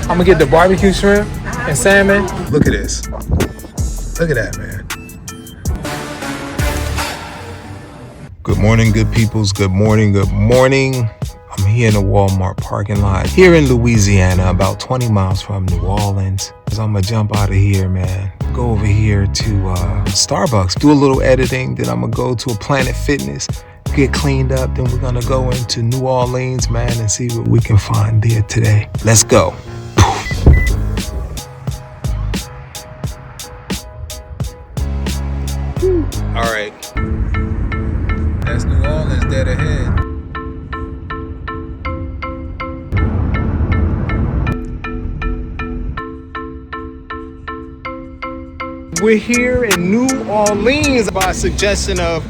I'm gonna get the barbecue shrimp and salmon. Look at this. Look at that, man. Good morning, good peoples. Good morning, good morning. I'm here in the Walmart parking lot here in Louisiana, about 20 miles from New Orleans. So I'm gonna jump out of here, man. Go over here to Starbucks, do a little editing. Then I'm gonna go to a Planet Fitness, get cleaned up. Then we're gonna go into New Orleans, man, and see what we can find there today. Let's go. All right, that's New Orleans dead ahead. We're here in New Orleans by suggestion of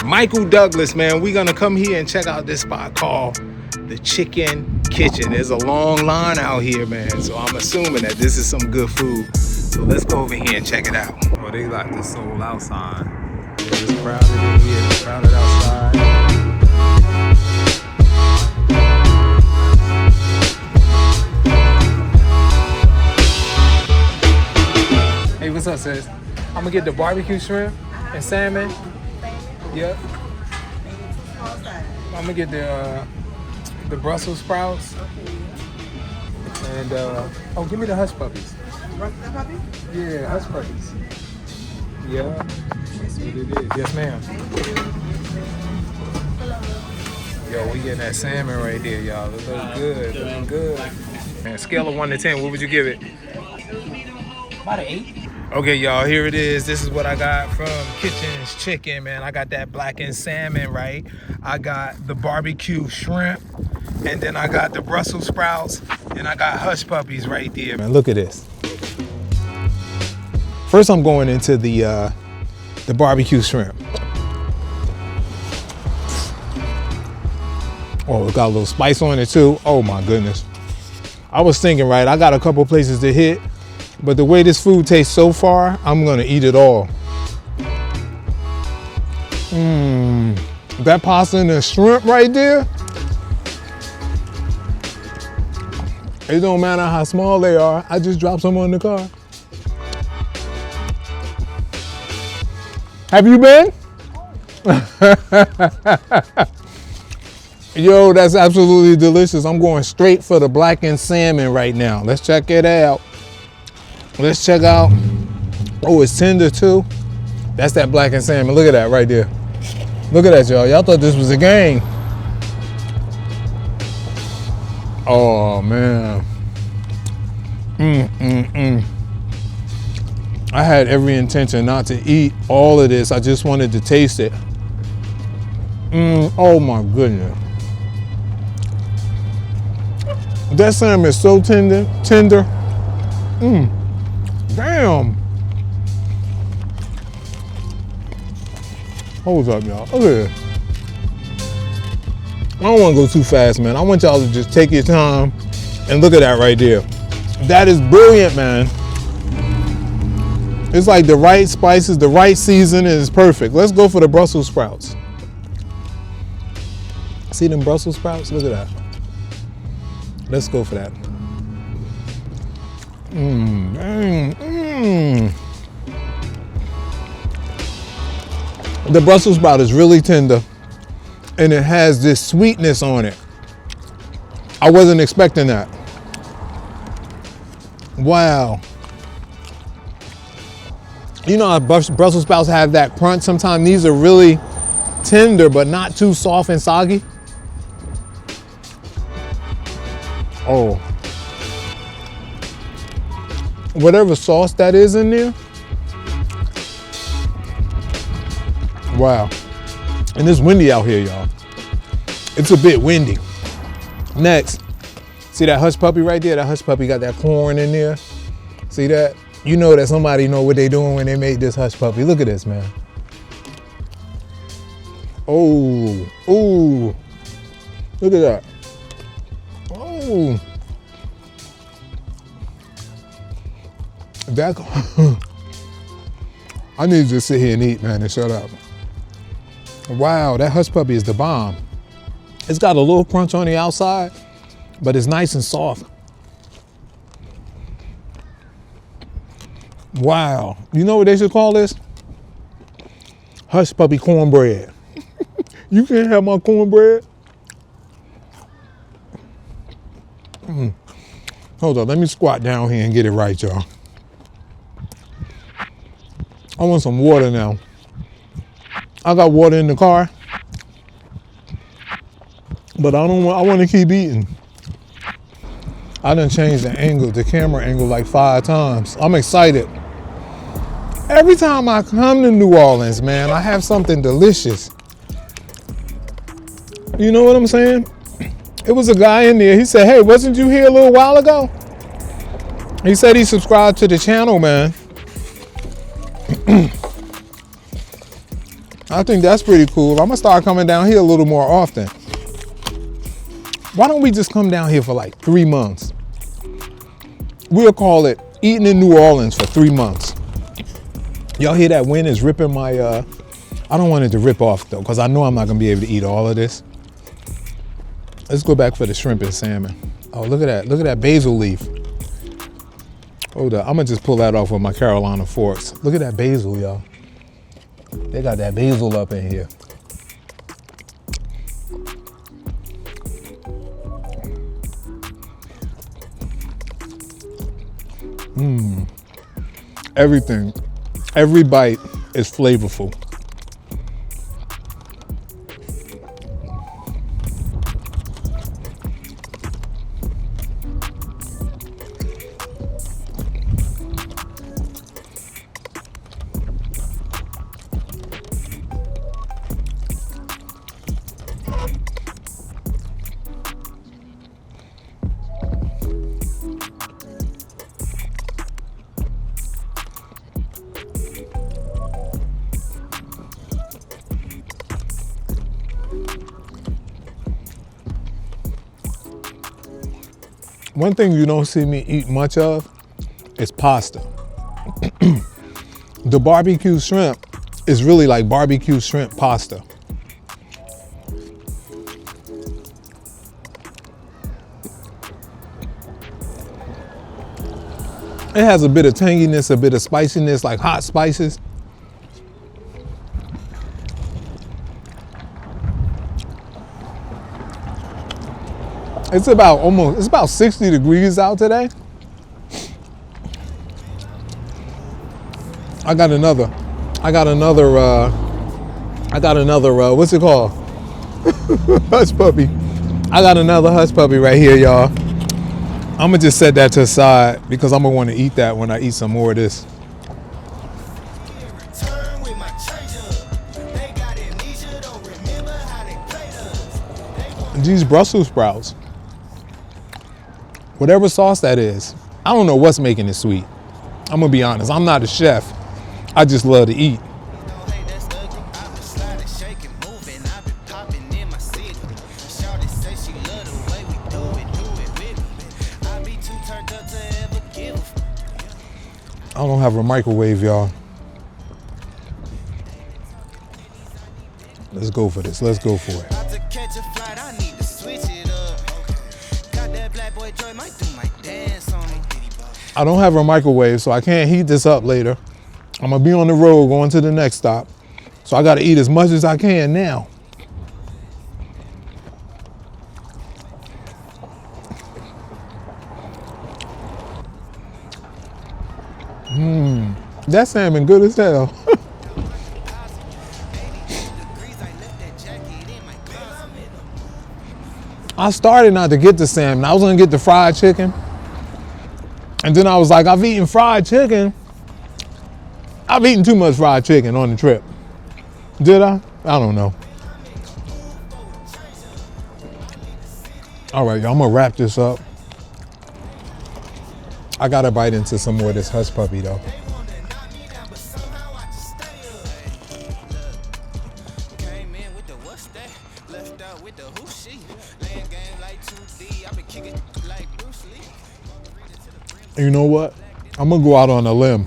Michael Douglas, man. We're gonna come here and check out this spot called the Chicken Kitchen. There's a long line out here, man, so I'm assuming that this is some good food. So let's go over here and check it out. Well, they like the soul outside. It's crowded in here, it's crowded outside. Hey, what's up, sis? I'm gonna get the barbecue shrimp and salmon. Yep. I'm gonna get the Brussels sprouts. And oh, give me the hush puppies. The puppy? Yeah, hush puppies. Yeah. That's what it is. Yes, ma'am. Yo, we getting that salmon right there, y'all. It looks good. Looking good. Man, scale of 1 to 10, what would you give it? About an 8. Okay, y'all, here it is. This is what I got from Kitchen's Chicken, man. I got that blackened salmon, right? I got the barbecue shrimp, and then I got the Brussels sprouts, and I got hush puppies right there. Man, look at this. First, I'm going into the barbecue shrimp. Oh, it got a little spice on it too. Oh my goodness. I was thinking, right, I got a couple places to hit, but the way this food tastes so far, I'm gonna eat it all. That pasta and the shrimp right there, it don't matter how small they are, I just drop some on the car. Have you been? Yo, that's absolutely delicious. I'm going straight for the blackened salmon right now. Let's check it out. Let's check out. Oh, it's tender too. That's that blackened salmon. Look at that right there. Look at that, y'all. Y'all thought this was a game. Oh, man. I had every intention not to eat all of this. I just wanted to taste it. Oh my goodness. That salmon is so tender. Damn. Hold up, y'all. Look at this. I don't want to go too fast, man. I want y'all to just take your time and look at that right there. That is brilliant, man. It's like the right spices, the right seasoning is perfect. Let's go for the Brussels sprouts. See them Brussels sprouts? Look at that. Let's go for that. The Brussels sprout is really tender and it has this sweetness on it. I wasn't expecting that. Wow. You know how Brussels sprouts have that crunch? Sometimes these are really tender, but not too soft and soggy. Oh. Whatever sauce that is in there. Wow. And it's windy out here, y'all. It's a bit windy. Next, see that hush puppy right there? That hush puppy got that corn in there. See that? You know that somebody know what they doing when they made this hush puppy. Look at this, man. Oh, oh, look at that. Oh, that. I need to just sit here and eat, man, and shut up. Wow, that hush puppy is the bomb. It's got a little crunch on the outside, but it's nice and soft. Wow. You know what they should call this? Hush puppy cornbread. You can't have my cornbread? Hold on, let me squat down here and get it right, y'all. I want some water now. I got water in the car, but I want to keep eating. I done changed the camera angle like 5 times. I'm excited. Every time I come to New Orleans, man, I have something delicious. You know what I'm saying? It was a guy in there. He said, hey, wasn't you here a little while ago? He said he subscribed to the channel, man. I think that's pretty cool. I'm gonna start coming down here a little more often. Why don't we just come down here for like 3 months? We'll call it Eating in New Orleans for 3 months. Y'all hear that wind is ripping my, I don't want it to rip off though, because I know I'm not gonna be able to eat all of this. Let's go back for the shrimp and salmon. Oh, look at that basil leaf. Hold up, I'm gonna just pull that off with my Carolina forks. Look at that basil, y'all. They got that basil up in here. Everything, every bite is flavorful. One thing you don't see me eat much of is pasta. The barbecue shrimp is really like barbecue shrimp pasta. It has a bit of tanginess, a bit of spiciness, like hot spices. It's about 60 degrees out today. I got another, what's it called? Hush puppy. I got another hush puppy right here, y'all. I'm gonna just set that to the side because I'm gonna wanna eat that when I eat some more of this. These Brussels sprouts, whatever sauce that is, I don't know what's making it sweet. I'm gonna be honest, I'm not a chef. I just love to eat. I don't have a microwave, y'all. Let's go for this. Let's go for it. I don't have a microwave, so I can't heat this up later. I'm gonna be on the road going to the next stop. So I gotta eat as much as I can now. That salmon good as hell. I started not to get the salmon. I was gonna get the fried chicken. And then I was like, I've eaten fried chicken. I've eaten too much fried chicken on the trip. Did I? I don't know. All right, y'all, I'm gonna wrap this up. I gotta bite into some more of this hush puppy though. You know what? I'm gonna go out on a limb.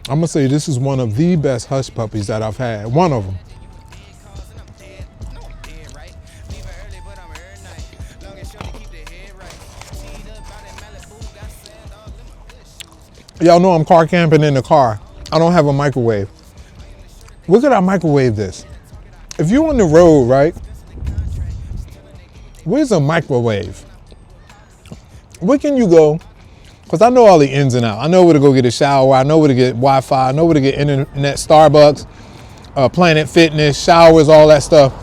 I'm gonna say this is one of the best hush puppies that I've had. One of them. Y'all know I'm car camping in the car. I don't have a microwave. Where could I microwave this? If you're on the road, right? Where's a microwave? Where can you go? Because I know all the ins and outs. I know where to go get a shower. I know where to get Wi-Fi. I know where to get internet, Starbucks, Planet Fitness, showers, all that stuff.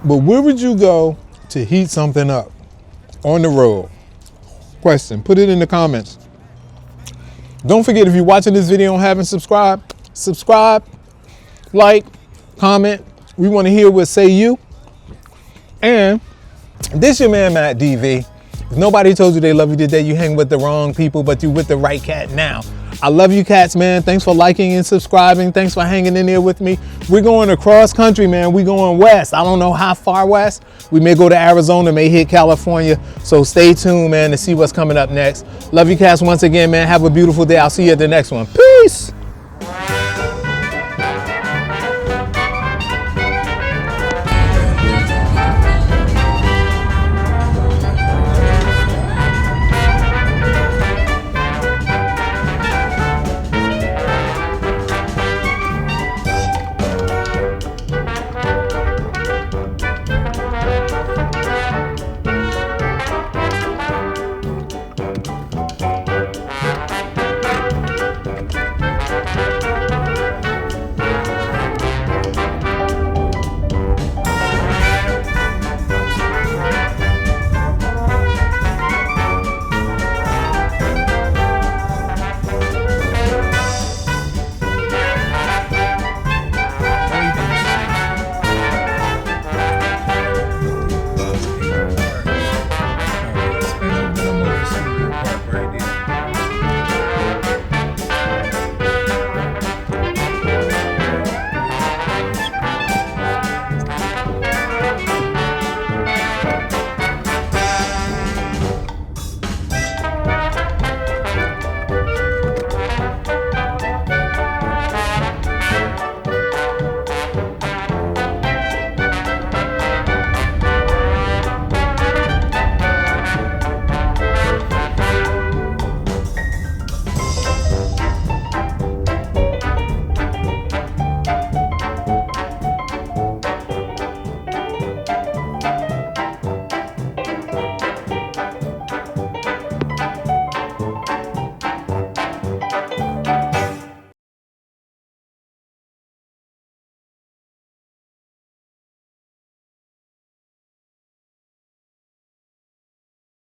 But where would you go to heat something up on the road? Question, put it in the comments. Don't forget, if you're watching this video and haven't subscribed, subscribe, like, comment. We want to hear what say you. And this your man, Matt DV. If nobody told you they love you today, you hang with the wrong people, but you with the right cat now. I love you cats, man. Thanks for liking and subscribing. Thanks for hanging in there with me. We're going across country, man. We're going west. I don't know how far west. We may go to Arizona, may hit California. So stay tuned, man, to see what's coming up next. Love you cats once again, man. Have a beautiful day. I'll see you at the next one. Peace.